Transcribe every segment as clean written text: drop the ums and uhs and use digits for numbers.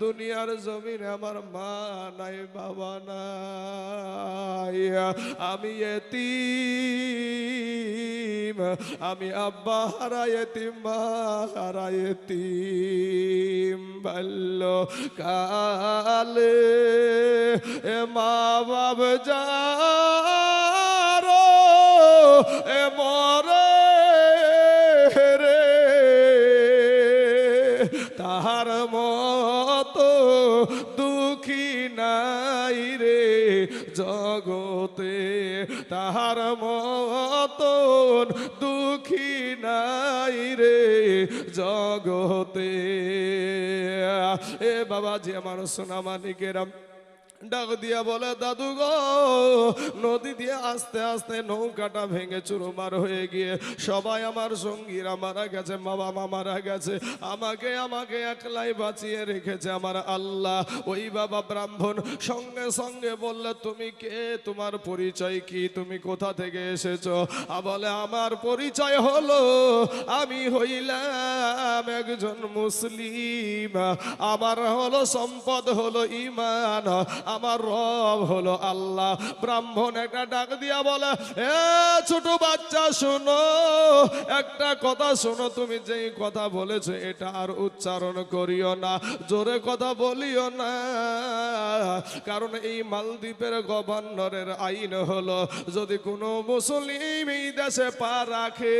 দুনিয়ার জমিনে আমার মা নাই, বাবা নাই, আমি এতিম, আমি আব্বা হারা এতিম, মা হারা এতিম। বাল্য কালে এ মা বাপ যারো এ মরে রে, তাহার মতো দুঃখী নাই রে জগতে, তাহার মতন দুঃখী নাই রে জগতে। এ বাবাজি আমার সোনা মানিকেরাম ডাক দিয়া বলে, দাদু গো, নদী দিয়ে আস্তে আস্তে নৌকাটা ভেঙে চুরমার হয়ে গিয়ে সবাই আমার সঙ্গীরা মারা গেছে, বাবা মা মারা গেছে, আমাকে একলাই বাঁচিয়ে রেখেছে আমার আল্লাহ। ওই বাবা ব্রাহ্মণ সঙ্গে সঙ্গে বললে, তুমি কে, তোমার পরিচয় কি, তুমি কোথা থেকে এসেছো? বলে, আমার পরিচয় হলো আমি হইলাম একজন মুসলিম, আমার হলো সম্পদ হলো ঈমান, আমার রব হলো আল্লাহ। ব্রাহ্মণ একটা ডাক দিয়া বলে, এ ছোট বাচ্চা শোনো, একটা কথা শোনো, তুমি যেই কথা বলেছো এটা আর উচ্চারণ করিও না, জোরে কথা বলিও না, কারণ এই মালদ্বীপের গভর্নরের আইন হলো যদি কোনো মুসলিম এই দেশে পা রাখে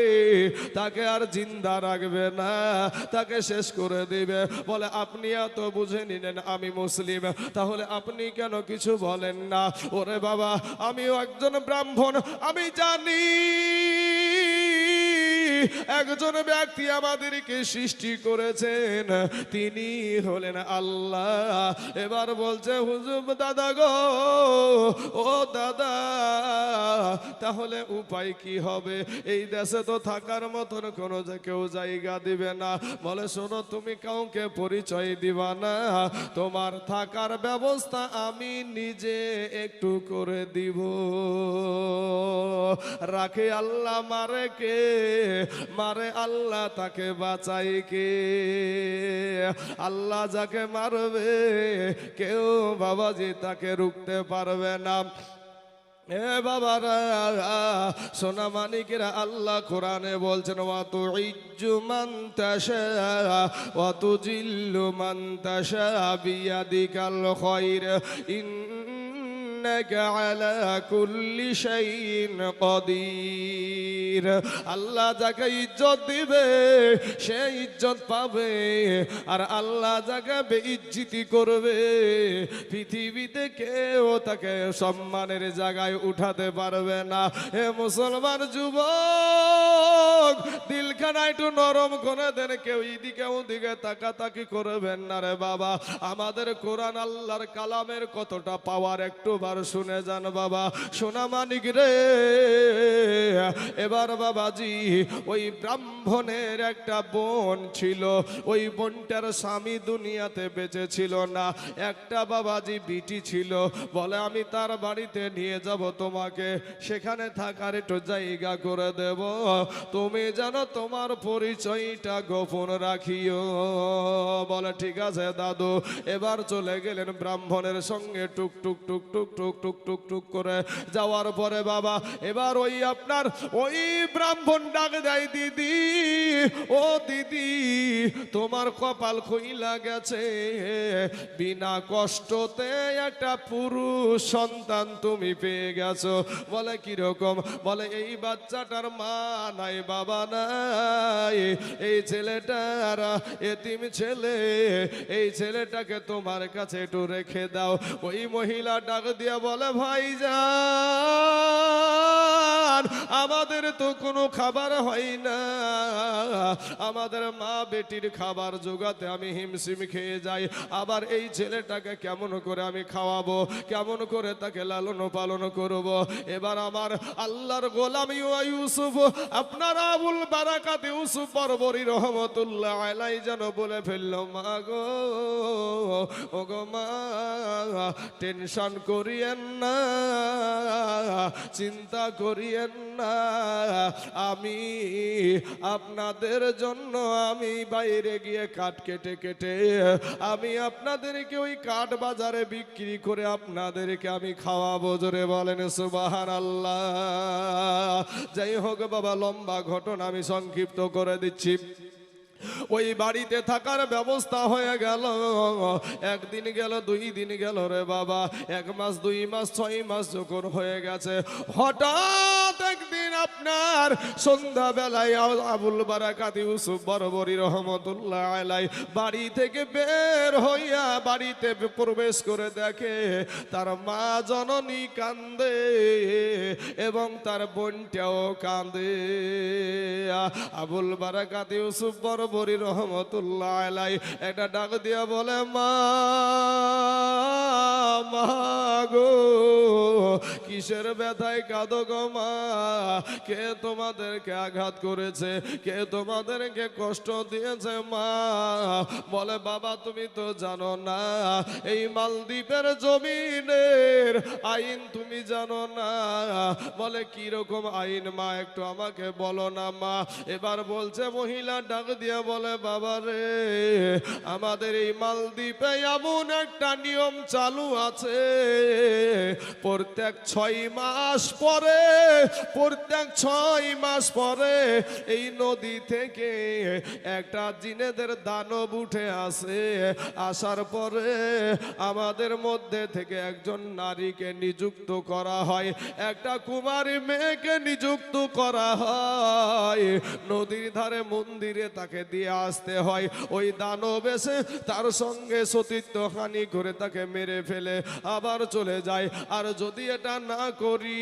তাকে আর জিন্দা রাখবে না, তাকে শেষ করে দিবে। বলে, আপনি এত বুঝে নিলেন আমি মুসলিম, তাহলে আপনি কেন কিছু বলেন না? ওরে বাবা, আমিও একজন ব্রাহ্মণ, আমি জানি একজন ব্যক্তি আমাদেরকে সৃষ্টি করেছেন, তিনি হলেন আল্লাহ। এবার বলছে, হুজুর দাদা গো, ও দাদা, তাহলে উপায় কি হবে? এই দেশে তো থাকার মতন কোনো কেউ জায়গা দিবে না। বলে, শোনো, তুমি কাউকে পরিচয় দিবা না, তোমার থাকার ব্যবস্থা আমি নিজে একটু করে দিব। রাখে আল্লাহ, মারে কে? মারে আল্লাহ, তাকে বাঁচাই কে? আল্লাহ যাকে মারবে কেউ বাবাজি তাকে রুখতে পারবে না। এ বাবারা, সোনা মানিকেরা, আল্লাহ কোরআনে বলছেন, ওয়া তুইজ্জু মান তাশা ওয়া তুজিল্লু মান তাশা বিয়াদিকাল খায়র ইন্নাকা আলা কুল্লি শাইইন কাদির। আল্লাহ যাকে ইজ্জত দিবে সে ইজ্জত পাবে, আর আল্লাহ যাকে বেইজ্জতি করবে পৃথিবীতে কেউ তাকে সম্মানের জায়গায় উঠাতে পারবে না। হে মুসলমান যুবক, দিলখানা একটু নরম করে দেন, কেউ এদিকে ওদিকে তাকাতাকি করবেন না রে বাবা। আমাদের কোরআন আল্লাহর কালামের কতটা পাওয়ার একটু বার শুনে যান বাবা। সোনা মানিক রে, এবার বাবাজি ওই ব্রাহ্মণের একটা বোন ছিল, ওই বোনটার স্বামী দুনিয়াতে বেঁচে ছিল না, একটা বাবাজি বিটি ছিল। বলে, আমি তার বাড়িতে নিয়ে যাব তোমাকে, সেখানে থাকার একটু জায়গা করে দেব, তুমি জানো তোমার পরিচয়টা গোপন রাখিও। বলে, ঠিক আছে দাদু। এবার চলে গেলেন ব্রাহ্মণের সঙ্গে, টুক টুক টুক টুক টুক টুক টুক টুক করে যাওয়ার পরে বাবা, এবার ওই আপনার ওই ব্রাহ্মণ ডাক দেয়, দিদি, ও দিদি, তোমার কপাল খুইলা গেছে, বিনা কষ্টতে একটা পুরুষ সন্তান তুমি পেয়ে গেছো। বলে, কিরকম? বলে, এই বাচ্চাটার মা নাই, বাবা নাই, এই ছেলেটার এতিম ছেলে, এই ছেলেটাকে তোমার কাছে একটু রেখে দাও। ওই মহিলা ডাক দিয়া বলে, ভাইজান, আমাদের তো কোনো খাবার হয় না, আমাদের মা বেটির খাবার জোগাতে আমি হিমশিম খেয়ে যাই, আবার এই ছেলেটাকে কেমন করে আমি খাওয়াবো, কেমন করে তাকে লালন পালন করব? এবার আমার আল্লাহর গোলাম ইউসুফ, আপনার আবুল বারাকাত ইউসুফ বরবরী রহমতুল্লাহ আলাইহি যেন বলে ফেলল, মা গো, ওগো মা টেনশন করিয়েন না, চিন্তা করিয়েন না, আমি আপনাদের জন্য আমি বাইরে গিয়ে কাঠ কেটে কেটে আমি আপনাদেরকে ওই কাঠ বাজারে বিক্রি করে আপনাদেরকে আমি খাওয়াবো। জোরে বলেন সুবহানাল্লাহ। যাই হোক বাবা, লম্বা ঘটনা আমি সংক্ষিপ্ত করে দিচ্ছি। ওই বাড়িতে থাকার ব্যবস্থা হয়ে গেল। একদিন গেল, 2 দিন গেল রে বাবা, 1 মাস 2 মাস 6 মাস যখন হয়ে গেছে, হঠাৎ একদিন আপনার সন্ধ্যাবেলায় আবুল বারাকাত ইউসুফ বরবরী রহমতুল্লাহ আলাই বাড়ি থেকে বের হইয়া বাড়িতে প্রবেশ করে দেখে তার মা জননী কান্দে এবং তার বোনটাও কান্দে। আবুল বারাকাত ইউসুফ বরবরী রহমতুল্লাহ আলাই একটা ডাক দিয়া বলে, মা গো কিসের ব্যথায় কাঁদো গো মা? কে তোমাদেরকে আঘাত করেছে? কে তোমাদেরকে কষ্ট দিয়েছে মা? বলে, বাবা তুমি তো জানো না, এই মালদ্বীপের জমিনের আইন তুমি জানো না। বলে, কি রকম আইন মা, একটু আমাকে বলো না মা। এবার বলছে মহিলা ডাক দিয়া বলে, বাবা রে, আমাদের এই মালদ্বীপে এমন একটা নিয়ম চালু আছে, প্রত্যেক 6 মাস পরে এই নদী থেকে একটা জিনেদের দানব উঠে আসে। আসার পরে আমাদের মধ্যে থেকে একজন নারীকে নিযুক্ত করা হয়, একটা কুমারী মেয়েকে নিযুক্ত করা হয়, নদীর ধারে মন্দিরে তাকে দিয়ে আসতে হয়। ওই দানব এসে তার সঙ্গে সতীত্ব হানি করে তাকে মেরে ফেলে আবার চলে যায়। আর যদি এটা না করি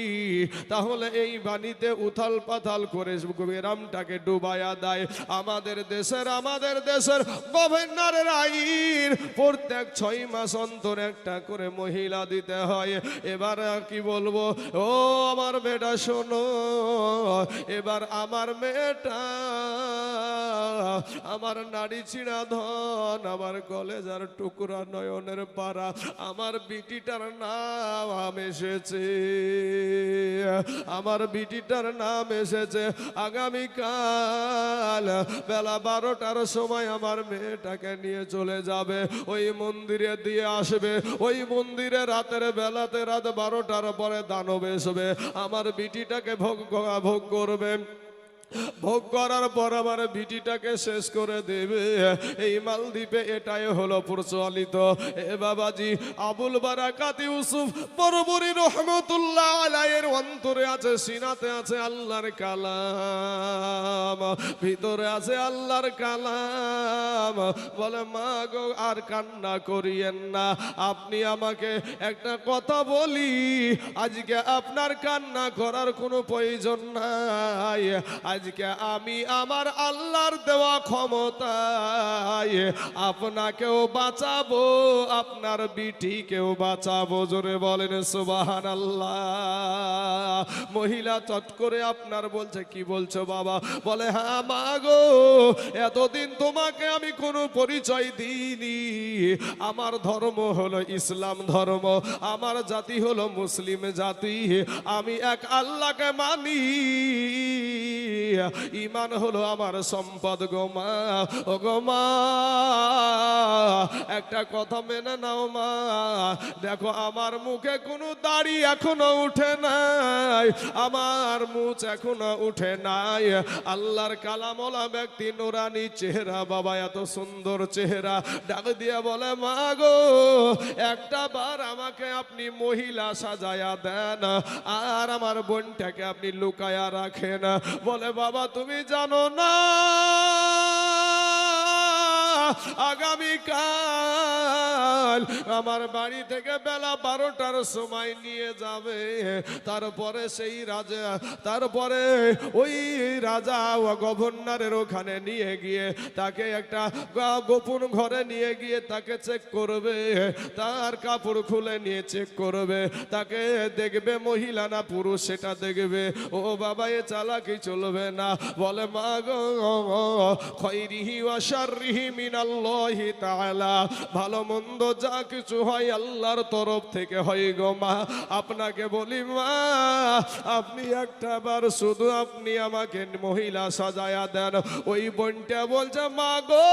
তাহলে এই বাণীতে উথাল পাথাল করে গ্রামটাকে ডুবাইয়া দেয়। আমাদের দেশের গভর্নরের আইন প্রত্যেক 6 মাস অন্তর একটা করে মহিলা দিতে হয়। এবার কি বলবো, ও আমার বেটা শোনো, এবার আমার মেয়েটা আমার নারী ছিঁড়া ধন, আমার কলেজার টুকরা, নয়নের পাড়া, আমার বিটিটার নাম এসেছে, আমার বিটিটার নাম এসেছে। আগামীকাল বেলা 12টার সময় আমার মেয়েটাকে নিয়ে চলে যাবে, ওই মন্দিরে দিয়ে আসবে। ওই মন্দিরে রাতের বেলাতে রাত 12টার পরে দানব আসবে, আমার বিটিটাকে ভোগ করবে। ভোগ করার পর আমার বিটিটাকে শেষ করে দেবে। এই মালদ্বীপে এটাই হলো প্রচলিত। এ বাবাজি, আবুল বারাকাত ইউসুফ বরবরী রহমতুল্লাহ আলাইহির অন্তরে আছে, সিনাতে আছে আল্লাহর কালাম, ভিতরে আছে আল্লাহর কালাম। বলে, মা গো আর কান্না করিয়েন না, আপনি আমাকে একটা কথা বলি, আজকে আপনার কান্না করার কোনো প্রয়োজন নাই। আজকে আমি আমার আল্লাহর দেওয়া ক্ষমতায় আপনাকেও বাঁচাবো, আপনার বিটিকেও বাঁচাবো। জোরে বলেন সুবহানাল্লাহ। মহিলা চট করে আপনার বলছে, কি বলছো বাবা? বলে, হ্যাঁ মা গো, এতদিন তোমাকে আমি কোনো পরিচয় দিইনি। আমার ধর্ম হলো ইসলাম ধর্ম, আমার জাতি হলো মুসলিম জাতি, আমি এক আল্লাহকে মানি, ঈমান হলো আমার সম্পদ গো মা। ও গো মা, একটা কথা মেনে নাও মা, দেখো আমার মুখে কোনো দাড়ি এখনো উঠে নাই, আমার মুখ এখনো উঠে নাই। আল্লাহর কালামওয়ালা ব্যক্তি, নুরানি চেহারা বাবা, এত সুন্দর চেহারা। ডাক দিয়ে বলে, মা গো একটা বার আমাকে আপনি মহিলা সাজায়া দেন, আর আমার বোনটাকে আপনি লুকায়া রাখেন। বলে, বাবা তুমি জানো না, আগামীকাল আমার বাড়ি থেকে বেলা 12টার সময় নিয়ে যাবে। তারপরে সেই রাজা, তারপরে ওই রাজা ও গভর্নরের ওখানে নিয়ে গিয়ে তাকে একটা গোপন ঘরে নিয়ে গিয়ে তাকে চেক করবে, তার কাপড় খুলে নিয়ে চেক করবে, তাকে দেখবে মহিলা না পুরুষ সেটা দেখবে। ও বাবা, এ চালাকি চলবে না। বলে, মা গো, খৈরিহি ওয়া শাররিহি মিনাল্লাহি তাআলা, ভালো মন্দ যা কিছু হয় আল্লাহর তরফ থেকে হয় গো মা। আপনাকে বলি মা, আপনি একটা বার শুধু আপনি আমাকে মহিলা সাজায়া দেন। ওই বোনটা বলছে মা গো,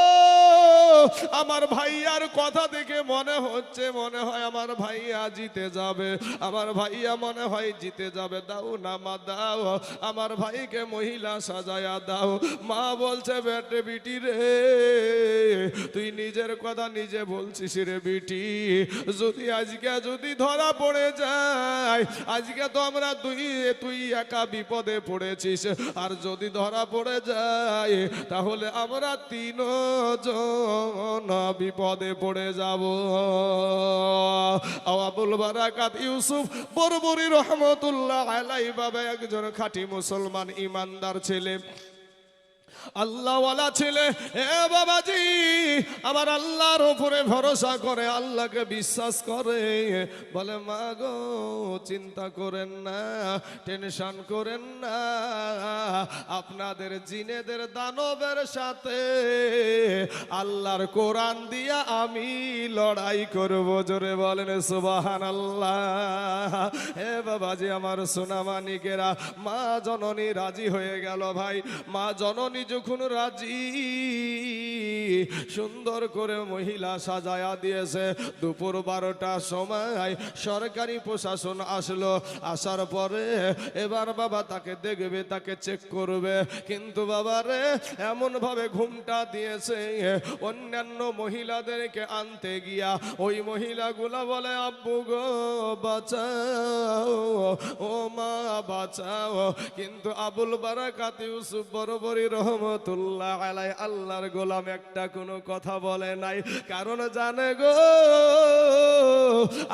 আমার ভাইয়ার কথা দেখে মনে হচ্ছে, মনে হয় আমার ভাইয়া জিতে যাবে, আমার ভাইয়া মনে হয় জিতে যাবে, দাও না মা দাও, আমার ভাইকে মহিলা সাজায়া দাও। মা বলছে বেটে বিটি রে, তুই নিজের কথা নিজে বলছিস রে বিটি, যদি আজকে যদি ধরা পড়ে যায়, আজকে তো আমরা তুই একা বিপদে পড়েছিস, আর যদি ধরা পড়ে যায় তাহলে আমরা তিনজন বিপদে পড়ে যাব। আবুল বারাকাত ইউসুফ বরবরি রহমতুল্লাহ আলাইহি বাবা একজন খাঁটি মুসলমান ইমানদার ছেলে, আল্লাহওয়ালা ছেলে। এ বাবাজি, আমার আল্লাহর উপরে ভরসা করে, আল্লাহকে বিশ্বাস করে, বলে মা গো চিন্তা করেন না, টেনশন করেন না, আপনাদের জিনেদের দানবের সাথে আল্লাহর কোরআন দিয়া আমি লড়াই করব। জোরে বলেন সুবহানাল্লাহ। হে বাবাজি আমার সোনামানিকেরা, মা জননী রাজি হয়ে গেল ভাই। মা জননী যখন রাজি, সুন্দর করে মহিলা সাজায়া দিয়েছে। দুপুর 12টার সময় সরকারি প্রশাসন আসলো। আসার পরে এবার বাবা তাকে দেখবে, তাকে চেক করবে, কিন্তু বাবা রে এমন ভাবে ঘুমটা দিয়েছে, অন্যান্য মহিলাদেরকে আনতে গিয়া ওই মহিলাগুলা বলে আব্বু গো বাঁচাও, ও মা বাঁচাও, কিন্তু আবুল বারাকাত ইউসুফ বরবরি রহমতুল্লাহ আলাইহি আল্লাহর গোলাম একটা কোনো কথা বলে নাই, কারণ জানে গো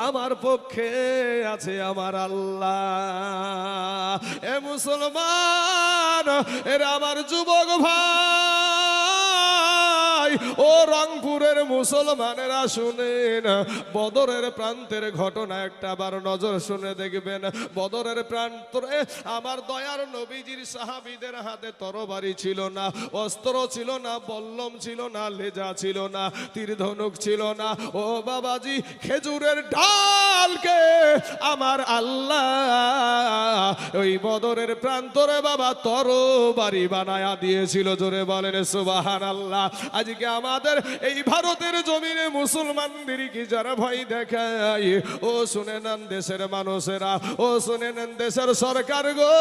আমার পক্ষে আছে আমার আল্লাহ। এ মুসলমান, এরা আমার যুবক ভাই, ও রংপুরের মুসলমানেরা শুনেন, বদরের প্রান্তের ঘটনা একটা বার নজর শুনে দেখবেন। বদরের প্রান্তরে আমার দয়ার নবীজির সাহাবীদের হাতে তরবারি ছিল না, অস্ত্র ছিল না, বল্লম ছিল না, লেজা ছিল না, তীর ধনুক ছিল না। ও বাবাজি, খেজুরের ডালকে আমার আল্লাহ ওই বদরের প্রান্তরে বাবা তরবারি বানায়া দিয়েছিল। জোরে বলেন সুবহানাল্লাহ। আজকে আমাদের এই ভারতের জমিনে মুসলমানদের কি যারা ভয় দেখায়, ও শুনে নেন দেশের মানুষেরা, ও শুনে নেন দেশের সরকার গো,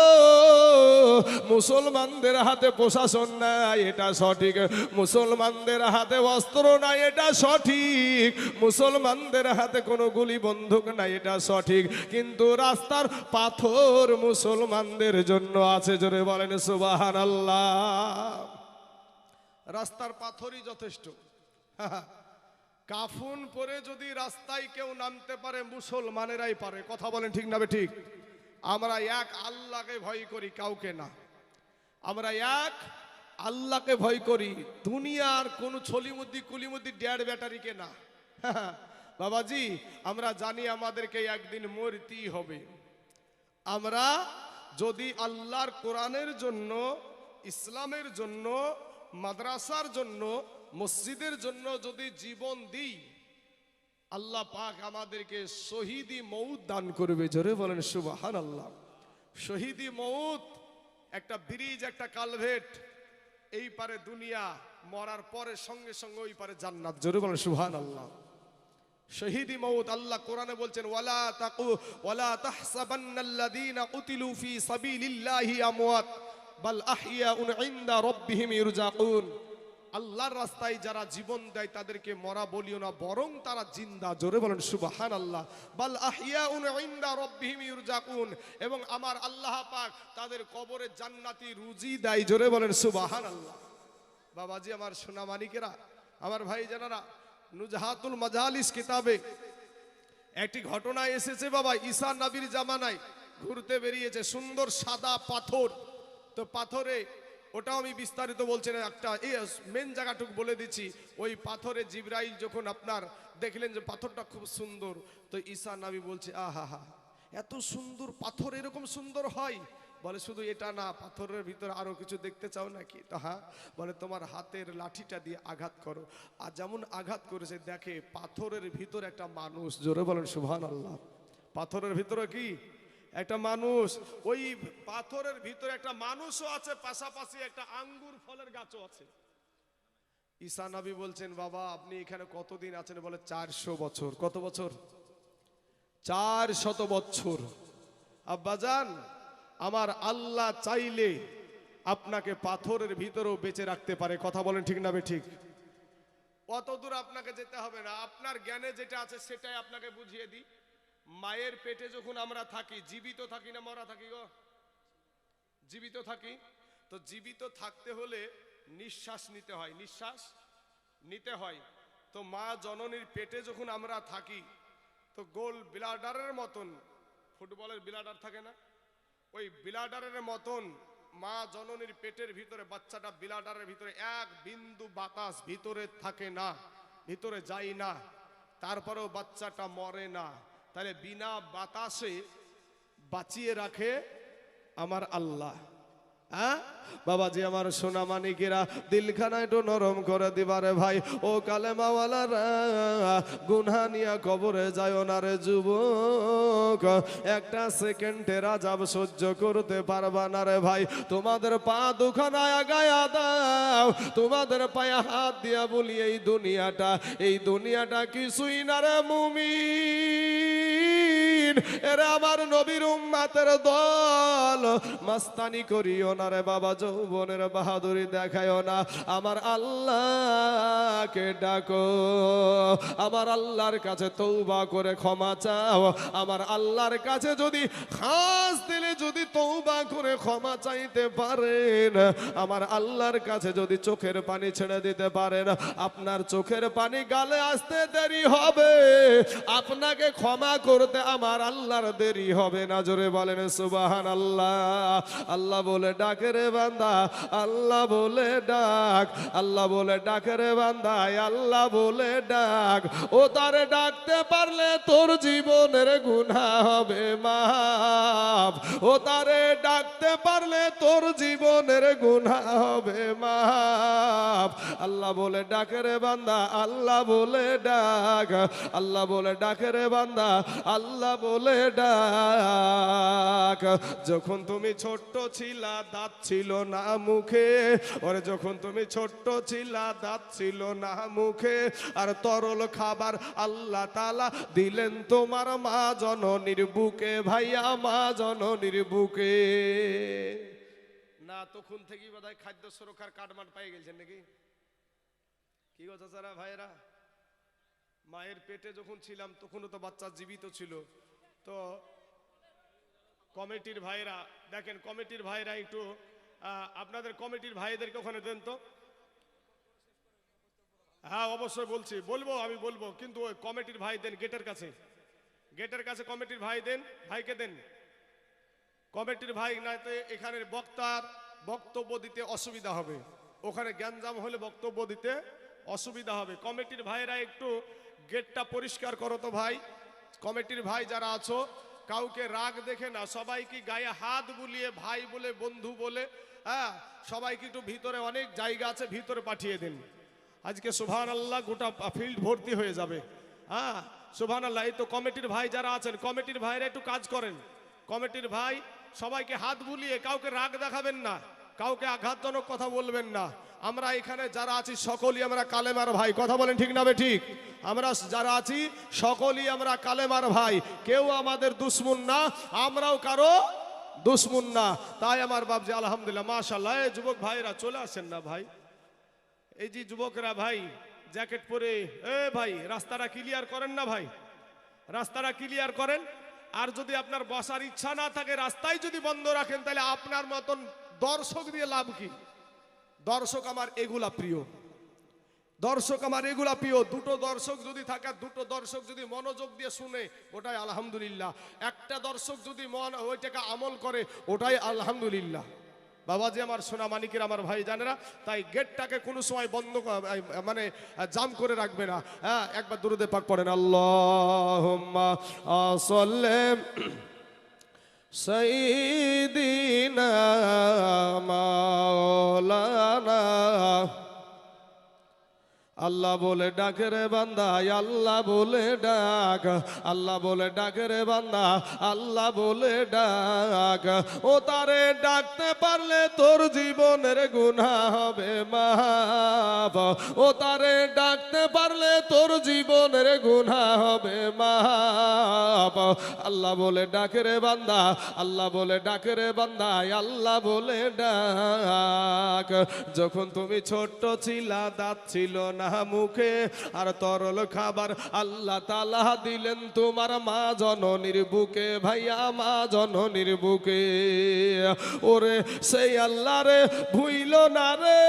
মুসলমানদের হাতে প্রশাসন নাই এটা সঠিক, মুসলমানদের হাতে অস্ত্র নাই এটা সঠিক, মুসলমানদের হাতে কোনো গুলি বন্দুক নাই এটা সঠিক, কিন্তু রাস্তার পাথর মুসলমানদের জন্য আছে। জোরে বলেন সুবহানাল্লাহ। রাস্তার পাথরই যথেষ্ট। কাফন পরে যদি রাস্তায় কেউ নামতে পারে, মুসলমানেরাই পারে। কথা বলেন ঠিক না ঠিক? আমরা এক আল্লাহকে ভয় করি, কাউকে না। আমরা এক আল্লাহকে ভয় করি, দুনিয়ার কোন ছলিমুদ্দি কুলিমুদ্দি ড্যাড ব্যাটারিকে না। বাবাজি, আমরা জানি আমাদেরকে একদিন মরতেই হবে। আমরা যদি আল্লাহর কোরআনের জন্য, ইসলামের জন্য, মাদ্রাসার জন্য, মসজিদের জন্য যদি জীবন দিই, আল্লাহ পাক আমাদেরকে শহীদি মৌত দান করবে। জোরে বলেন সুবহানাল্লাহ। শহীদি মৌত একটা ব্রিজ, একটা কালভেট, এই পারে দুনিয়া, মরার পরে সঙ্গে সঙ্গে ওই পারে জান্নাত। জোরে বলেন সুবহানাল্লাহ। শহীদি মৌত আল্লাহ কোরআনে বলছেন, ওয়ালা তাহসাবান্নাল্লাযীনা কুতিলু ফী সাবিলিল্লাহি আমওয়াত বাল আহইয়াউন ইনদা রাব্বিহিম ইরজাকুন। আল্লাহর রাস্তায় যারা জীবন দেয় তাদেরকে মরা বলিও না, বরং তারা জিন্দা। জোরে বলেন সুবহানাল্লাহ। বাল আহইয়াউন ইনদা রাব্বিহিম ইরজাকুন, এবং আমার আল্লাহ পাক তাদের কবরে জান্নাতি রুজি দেয়। জোরে বলেন সুবহানাল্লাহ। বাবাজি আমার সোনা মানিকেরা, আমার ভাই জানারা, নুজহাতুল মাজালিস কিতাবে একটি ঘটনা এসেছে বাবা। ঈসা নবীর জামানায় ঘুরতে বেরিয়েছে, সুন্দর সাদা পাথর। তো পাথরে, ওটাও আমি বিস্তারিত বলছি না, একটা মেন জায়গাটুকু বলে দিচ্ছি। ওই পাথরে জিবরাইল যখন আপনার দেখলেন যে পাথরটা খুব সুন্দর, তো ঈসা নবী বলছে আহা হা, এত সুন্দর পাথর এরকম সুন্দর হয়? বলে শুধু এটা না, পাথরের ভিতরে আরো কিছু দেখতে চাও নাকি? তো হ্যাঁ। বলে তোমার হাতের লাঠিটা দিয়ে আঘাত করো। আর যেমন আঘাত করেছে দেখে পাথরের ভিতরে একটা মানুষ। জোরে বলেন সুবহানাল্লাহ। পাথরের ভিতরে কি একটা মানুষ, ওই পাথরের ভিতরে একটা মানুষও আছে, পাশাপাশি একটা আঙ্গুর ফলের গাছও আছে। ঈসা নবী বলছেন বাবা আপনি এখানে কতদিন আছেন? বলে 400 বছর। কত বছর? 400 বছর। আব্বাজান আমার আল্লাহ চাইলে আপনাকে পাথরের ভিতরেও বেঁচে রাখতে পারে। কথা বলেন ঠিক না ঠিক? অত দূর আপনাকে যেতে হবে না, আপনার জ্ঞানে যেটা আছে সেটাই আপনাকে বুঝিয়ে দিই। মায়ের পেটে যখন আমরা থাকি, জীবিত থাকি না মরা থাকি গো? জীবিত থাকি। তো জীবিত থাকতে হলে নিঃশ্বাস নিতে হয়, নিঃশ্বাস নিতে হয়। তো মা জননীর পেটে যখন আমরা থাকি, তো গোল ব্লাডারের মতন, ফুটবলের ব্লাডার থাকে না, ওই ব্লাডারের মতন মা জননীর পেটের ভিতরে বাচ্চাটা ব্লাডারের ভিতরে এক বিন্দু বাতাস ভিতরে থাকে না, ভিতরে যায় না, তারপরেও বাচ্চাটা মরে না। তাহলে বিনা বাতাসে বাঁচিয়ে রাখে আমার আল্লাহ। হ্যাঁ বাবাজি আমার সোনা মানিকেরা, দিলখানা একটু নরম করে দিবারে ভাই। ও কালেমাওয়ালারা, গুনহা নিয়া কবরে যায় না রে যুবক, একটা সেকেন্ডের আযাব সহ্য করতে পারবা না রে ভাই। তোমাদের পা দুখানা আগায়া দাও, তোমাদের পায়ে হাত দিয়া বলি এই দুনিয়াটা কিছুই না রে মুমিন। এরা আমার নবীর উম্মতের দল, মাস্তানি করিও না রে বাবা, যৌবনের বাহাদুরি দেখায়ও না। আমার আল্লাহকে ডাকো, আমার আল্লাহর কাছে তওবা করে ক্ষমা চাও। আমার আল্লাহর কাছে যদি খাস দিলে যদি তওবা করে ক্ষমা চাইতে পারেন, আমার আল্লাহর কাছে যদি চোখের পানি ছেড়ে দিতে পারেন, আপনার চোখের পানি গালে আসতে দেরি হবে, আপনাকে ক্ষমা করতে আমার আল্লাহর দেরি হবে না। জোরে বলেন সুবহানাল্লাহ। আল্লাহ বলে ডাকে রে বান্দা, আল্লাহ বলে ডাক, আল্লাহ বলে ডাকে রে বান্দা, আল্লাহ বলে ডাক। ও তারে ডাকতে পারলে তোর জীবনের গুনাহ হবে মাফ। ও তারে ডাকতে পারলে তোর জীবনের গুনাহ হবে মাফ। আল্লাহ বলে ডাকে রে বান্দা, আল্লাহ বলে ডাক, আল্লাহ বলে ডাকে রে বান্দা, আল্লাহ বলে ডাক। যখন তুমি ছোট্ট ছিলা দাঁত ছিল না মুখে, ওরে যখন তুমি ছোট্ট ছিলা দাঁত ছিল না মুখে, আর তরল খাবার আল্লাহ তাআলা দিলেন তোমার মা জননীর বুকে। ভাইয়া মা জননীর বুকে না, তখন থেকেই বোধহয় খাদ্য সুরক্ষার কাটমাট পাই গেছেন নাকি? কি কথা চাচা ভাইরা? মায়ের পেটে যখন ছিলাম তখনও তো বাচ্চা জীবিত ছিল। তো কমিটির ভাইরা দেখেন, কমিটির ভাইরা একটু আপনাদের কমিটির ভাইদেরকে ওখানে দেন তো। হ্যাঁ অবশ্যই বলবো আমি বলবো, কিন্তু ওই কমিটির ভাই দেন গেটের কাছে, গেটের কাছে কমিটির ভাই দেন, ভাইকে দেন কমিটির ভাই, না তো এখানে বক্তার বক্তব্য দিতে অসুবিধা হবে, ওখানে গ্যাঞ্জাম হলে বক্তব্য দিতে অসুবিধা হবে। কমিটির ভাইরা একটু গেটটা পরিষ্কার করো তো ভাই। কমিটির ভাই যারা আছো, কাউকে রাগ দেখে না, সবাইকে গায়ে হাত বুলিয়ে ভাই বলে বন্ধু বলে, হ্যাঁ সবাইকে একটু ভিতরে অনেক জায়গা আছে ভিতরে পাঠিয়ে দিন। আজকে সুবহানাল্লাহ গোটা ফিল্ড ভর্তি হয়ে যাবে। হ্যাঁ সুবহানাল্লাহ। এই তো কমিটির ভাই যারা আছেন, কমিটির ভাইরা একটু কাজ করেন। কমিটির ভাই সবাইকে হাত বুলিয়ে, কাউকে রাগ দেখাবেন না, কাউকে আঘাতজনক কথা বলবেন না। আমরা এখানে যারা আছি সকলেই আমরা কালেমার ভাই। কথা বলেন ঠিক না ঠিক? আমরা যারা আছি সকলেই আমরা কালেমার ভাই, কেউ আমাদের দুশ্মন না, আমরাও কারো দুশ্মন না। তাই আমার বাপজি আলহামদুলিল্লাহ মাশাআল্লাহ। এই যুবক ভাইরা চলে আসেন না ভাই, এই যে যুবকরা ভাই জ্যাকেট পরে, ভাই রাস্তাটা ক্লিয়ার করেন না ভাই, রাস্তাটা ক্লিয়ার করেন। আর যদি আপনার বসার ইচ্ছা না থাকে, রাস্তায় যদি বন্ধ রাখেন, তাহলে আপনার মতন দর্শক দিয়ে লাভ কি? দর্শক আমার এগুলা প্রিয়, দর্শক আমার এগুলা প্রিয়। দুটো দর্শক যদি থাকে, দুটো দর্শক যদি মনোযোগ দিয়ে শুনে, ওটাই আলহামদুলিল্লাহ। একটা দর্শক যদি ওইটাকে আমল করে, ওটাই আলহামদুলিল্লাহ। বাবাজি আমার সোনা মানিকের আমার ভাই জানেরা, তাই গেটটাকে কোনো সময় বন্ধ মানে জাম করে রাখবে না। হ্যাঁ একবার দুরূদে পাক পড়েন, আল্লাহুম্মা সাল্লি সাইয়্যিদিনা মাওলানা। আল্লাহ বলে ডাকে রে বান্দা, আল্লাহ বলে ডাক, আল্লাহ বলে ডাকে রে বান্দা, আল্লাহ বলে ডাক। ও তারে ডাকতে পারলে তোর জীবনের গুনাহ হবে মাফ। ও তারে ডাকতে পারলে তোর জীবনের গুনাহ হবে মাফ। আল্লাহ বলে ডাকে রে বান্দা, আল্লাহ বলে ডাকে রে বান্দা, আল্লাহ বলে ডাক। যখন তুমি ছোট্ট ছিলা, দাঁত ছিল না মুখে, আর তরল খাবার আল্লাহ তাআলা দিলেন তোমার মা জননীর বুকে। ভাইয়া মা জননীর বুকে, ওরে সেই আল্লাহ রে ভুইল না রে,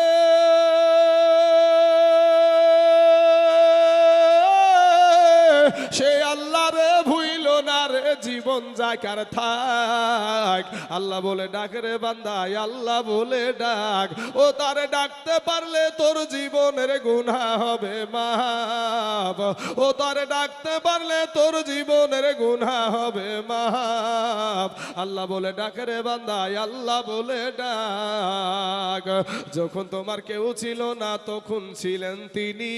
সে আল্লাহ রে ভুইল না রে, জীবন যাক আর থাক। আল্লাহ বলে ডাক রে বান্দা, আল্লাহ বলে ডাক। ও তারে ডাকতে পারলে তোর জীবনের গুনাহ হবে মাফ। ও তারে ডাকতে পারলে তোর জীবনের গুনাহ হবে মাফ। আল্লাহ বলে ডাক রে বান্দা, আল্লাহ বলে ডাক। যখন তোমার কেউ ছিল না তখন ছিলেন তিনি,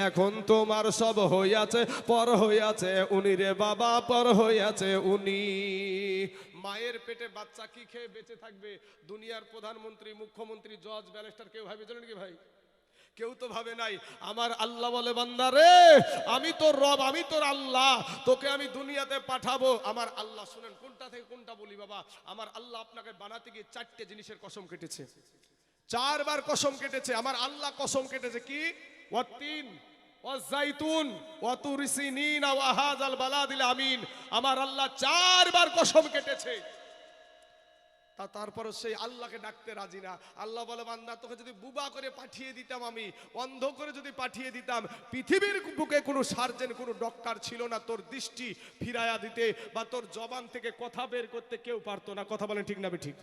এখন তোমার সব হইয়াছে পর হইয়াছে উনি রে বাবা, পর হইয়াছে উনি। মায়ের পেটে বাচ্চা কি খেয়ে বেঁচে থাকবে? দুনিয়ার প্রধানমন্ত্রী, মুখ্যমন্ত্রী, জজ, ব্যারিস্টার কেউ ভাবে জানেন কি ভাই? কেউ তো ভাবে নাই। আমার আল্লাহ বলে বান্দা রে, আমি তোর রব, আমি তোর আল্লাহ, তোকে আমি দুনিয়াতে পাঠাবো। আমার আল্লাহ শুনেন, কোনটা থেকে কোনটা বলি বাবা, আমার আল্লাহ আপনাকে বানাতে গিয়ে 4টে জিনিসের কসম কেটেছে, 4 বার কসম কেটেছে। আমার আল্লাহ কসম কেটেছে কি? ওয়াতিন ওয়াজাইতুন ওয়াতুরি সিনিন ওয়া হাযাল বালাদিল আমিন। আমার আল্লাহ 4 বার কসম কেটেছে। তারপর সেই আল্লাহকে ডাকতে রাজি না। আল্লাহ বলে বান্দা, তোকে যদি বুবা করে পাঠিয়ে দিতাম, আমি অন্ধ করে যদি পাঠিয়ে দিতাম, পৃথিবীর বুকে কোনো সার্জন, কোনো ডক্টর ছিল না তোর দৃষ্টি ফিরায়া দিতে বা তোর জবান থেকে কথা বের করতে কেউ পারতো না। কথা বলেন ঠিক না ঠিক?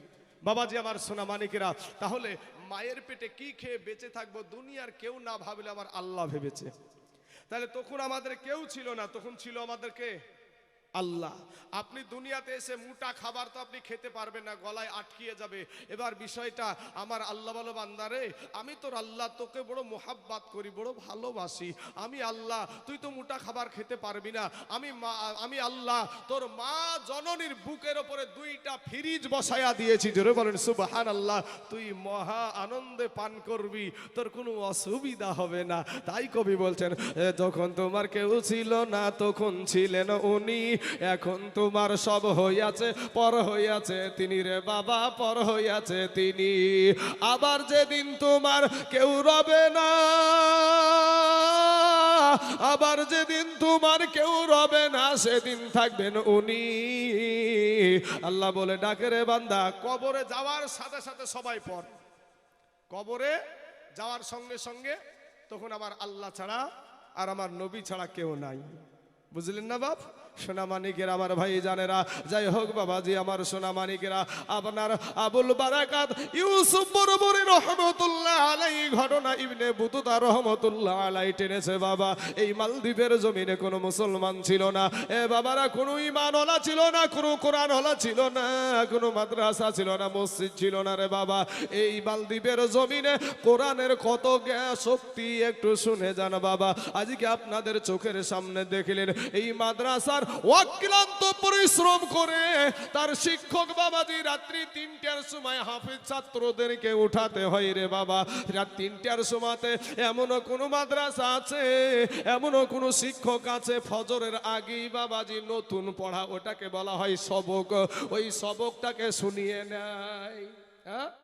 বাবাজি আমার সোনা মানিকেরা, তাহলে মায়ের পেটে কি খেয়ে বেঁচে থাকবো দুনিয়ার কেউ না ভাবলে আমার আল্লাহ ভেবেছে। তাহলে তখন আমাদের কেউ ছিল না, তখন ছিল আমাদেরকে আল্লাহ। আপনি দুনিয়াতে এসে মোটা খাবার তো আপনি খেতে পারবেন না, গলায় আটকিয়ে যাবে। এবার বিষয়টা আমার আল্লাহ বলো বান্দারে, আমি তোর আল্লাহ, তোকে বড় মোহাব্বত করি, বড় ভালোবাসি। আমি আল্লাহ, তুই তো মোটা খাবার খেতে পারবি না। আমি আল্লাহ তোর মা জননীর বুকের ওপরে 2টা ফ্রিজ বসায়া দিয়েছি। জোরে বলেন সুবহানাল্লাহ। তুই মহা আনন্দে পান করবি, তোর কোনো অসুবিধা হবে না। তাই কবি বলছেন, যখন তোমার কেউ ছিল না তখন ছিলেন উনি, এখন তোমার সব হইয়াছে পর হইয়াছে তিনি রে বাবা, পর হইয়াছে তিনি। আবার যেদিন তোমার কেউ রবে না, আবার যেদিন তোমার কেউ রবে না, সেদিন থাকবেন উনি। আল্লাহ বলে ডাকে রে বান্দা, কবরে যাওয়ার সাথে সাথে সবাই পর, কবরে যাওয়ার সঙ্গে সঙ্গে তখন আমার আল্লাহ ছাড়া আর আমার নবী ছাড়া কেউ নাই। বুঝলেন না বাপ? সোনা মানিকেরা, আমার ভাই জানেরা, যাই হোক বাবাজি আমার সোনা মানিকেরা, আপনার আবুল বারাকাত ইউসুফ বরবরী রহমতুল্লাহ আলাইহি ঘটনা ইবনে বুতুতা রহমতুল্লাহ আলাইহি টেনেছে বাবা। এই মালদ্বীপের জমিনে কোনো মুসলমান ছিল না, এ বাবারা কোনো ঈমানওয়ালা ছিল না, কোনো কোরআনওয়ালা ছিল না, কোনো মাদ্রাসা ছিল না, মসজিদ ছিল না রে বাবা। এই মালদ্বীপের জমিনে কোরআনের কত জ্ঞান শক্তি একটু শুনে যান বাবা। আজকে আপনাদের চোখের সামনে দেখলেন এই মাদ্রাসার অক্লান্ত পরিশ্রম করে তার শিক্ষক বাবাজি রাত্রি 3টার সময় হাফেজ ছাত্রদেরকে উঠাতে হয় রে বাবা। রাত 3টার সময়তে এমনও কোনো মাদ্রাসা আছে, এমনও কোনো শিক্ষক আছে ফজরের আগেই বাবাজি নতুন পড়া, ওটাকে বলা হয় সবক, ওই সবকটাকে শুনিয়ে নেয়। হ্যাঁ।